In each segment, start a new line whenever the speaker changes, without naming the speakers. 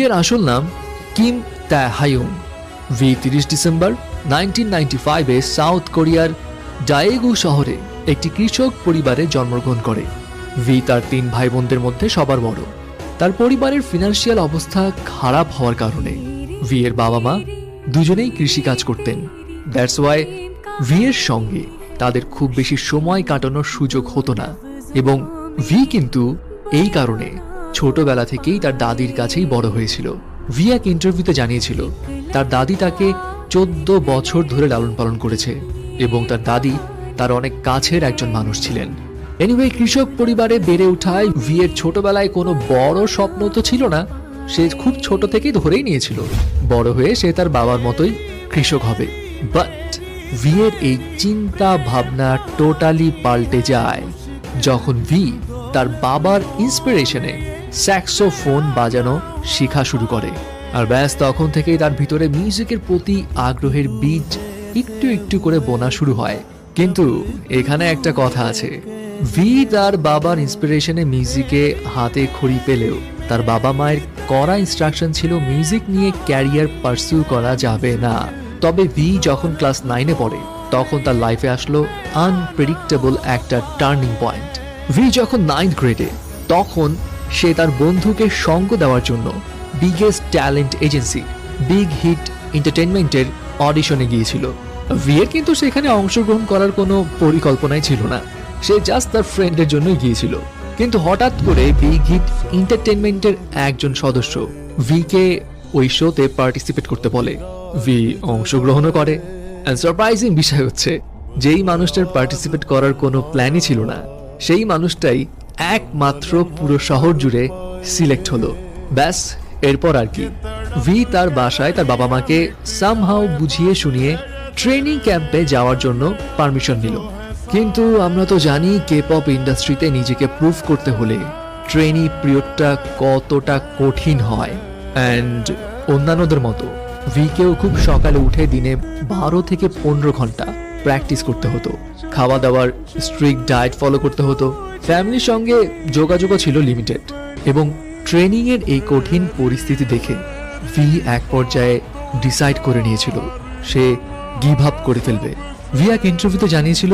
এর আসল নাম কিম তাহায়ুং। ভি 30 ডিসেম্বর 1995-এ সাউথ কোরিয়ার ডায়েগু শহরে একটি কৃষক পরিবারে জন্মগ্রহণ করে। ভি তার 3 ভাই বোনদের মধ্যে সবার বড়। তার পরিবারের ফিনান্সিয়াল অবস্থা খারাপ হওয়ার কারণে ভি এর বাবা মা দুজনেই কৃষিকাজ করতেন। দ্যাটস ওয়াই ভি এর সঙ্গে তাদের খুব বেশি সময় কাটানোর সুযোগ হতো না, এবং ভি কিন্তু এই কারণে ছোটবেলা থেকেই তার দাদির কাছেই বড় হয়েছিল। ভি এক ইন্টারভিউতে জানিয়েছিল তার দাদি তাকে 14 বছর ধরে লালন পালন করেছে এবং তার দাদি তার অনেক কাছের একজন মানুষ ছিলেন। এনিওয়ে, কৃষক পরিবারে বেড়ে ওঠায় ভি এর ছোটবেলায় কোনো বড় স্বপ্ন তো ছিল না। সে খুব ছোট থেকেই ধরেই নিয়েছিল বড় হয়ে সে তার বাবার মতোই কৃষক হবে। বাট ভি এর এই চিন্তা ভাবনা টোটালি পাল্টে যায় যখন ভি তার বাবার ইন্সপিরেশনে স্যাক্সোফোন বাজানো শেখা শুরু করে। আর ব্যাস তখন থেকেই তার ভিতরে মিউজিকের প্রতি আগ্রহের বীজ একটু একটু করে বোনা শুরু হয়। কিন্তু এখানে একটা কথা আছে, ভি তার বাবার ইন্সপিরেশনে মিউজিকে হাতে খড়ি পেলেও তার বাবা মায়ের কড়া ইনস্ট্রাকশন ছিল মিউজিক নিয়ে ক্যারিয়ার পারসু করা যাবে না। তবে ভি যখন ক্লাস 9-এ পড়ে তখন তার লাইফে আসলো আনপ্রেডিক্টেবল একটা টার্নিং পয়েন্ট। ভি যখন 9th গ্রেডে তখন সে তার বন্ধুকে সঙ্গ দেওয়ার জন্য biggest talent agency big hit এন্টারটেইনমেন্টের অডিশনে গিয়েছিল। ভি এর কিন্তু সেখানে অংশগ্রহণ করার কোনো পরিকল্পনাই ছিল না, সে জাস্ট তার ফ্রেন্ডের জন্যই গিয়েছিল। কিন্তু হঠাৎ করে বিগ হিট এন্টারটেইনমেন্টের একজন সদস্য ভি কে ওই শোতে পার্টিসিপেট করতে বলে। ভি অংশগ্রহণও করে। সারপ্রাইজিং বিষয় হচ্ছে, যেই মানুষটার পার্টিসিপেট করার কোনো প্ল্যানই ছিল না সেই মানুষটাই একমাত্র পুরো শহর জুড়ে সিলেক্ট হলো। ব্যাস এরপর আর কি, ভি তার বাসায় তার বাবা মাকে সামহাউ বুঝিয়ে শুনিয়ে ট্রেনিং ক্যাম্পে যাওয়ার জন্য পারমিশন নিল। কিন্তু আমরা তো জানি কে পপ ইন্ডাস্ট্রিতে নিজেকে প্রুভ করতে হলে ট্রেনি পিরিয়ডটা কতটা কঠিন হয়। অ্যান্ড অন্যান্যদের মতো ভিকেও খুব সকালে উঠে দিনে 12 থেকে 15 ঘন্টা প্র্যাকটিস করতে হতো। খাওয়া দাওয়ার স্ট্রিক্ট ডায়েট ফলো করতে হতো। ফ্যামিলির সঙ্গে যোগাযোগও ছিল লিমিটেড। এবং ট্রেনিং এর এই কঠিন পরিস্থিতি দেখে ভি এক পর্যায়ে ডিসাইড করে নিয়েছিল সে গিভ আপ করে ফেলবে। ভি এক ইন্টারভিউতে জানিয়েছিল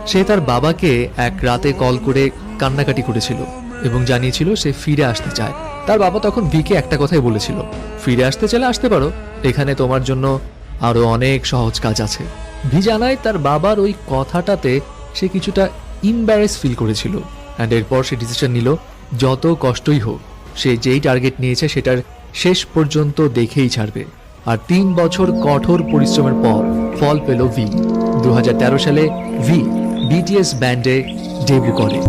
সে তার বাবাকে এক রাতে কল করে কান্নাকাটি করেছিল এবং জানিয়েছিল সে ফিরে আসতে চায়। তার বাবা তখন ভিকে একটা কথাই বলেছিল, ফিরে আসতে চাইলে আসতে পারো, এখানে তোমার জন্য আরো অনেক সহজ কাজ আছে। ভি জানায় তার বাবার ওই কথাটাতে সে কিছুটা ইম্বারেস ফিল করেছিল। অ্যান্ড এরপর সে ডিসিশন নিল যত কষ্টই হোক সে যেই টার্গেট নিয়েছে সেটার শেষ পর্যন্ত দেখেই ছাড়বে। আর 3 বছর কঠোর পরিশ্রমের পর ফল পেল ভি। 2013 সালে ভি বিটিএস ব্যান্ডে ডেবিউ করে।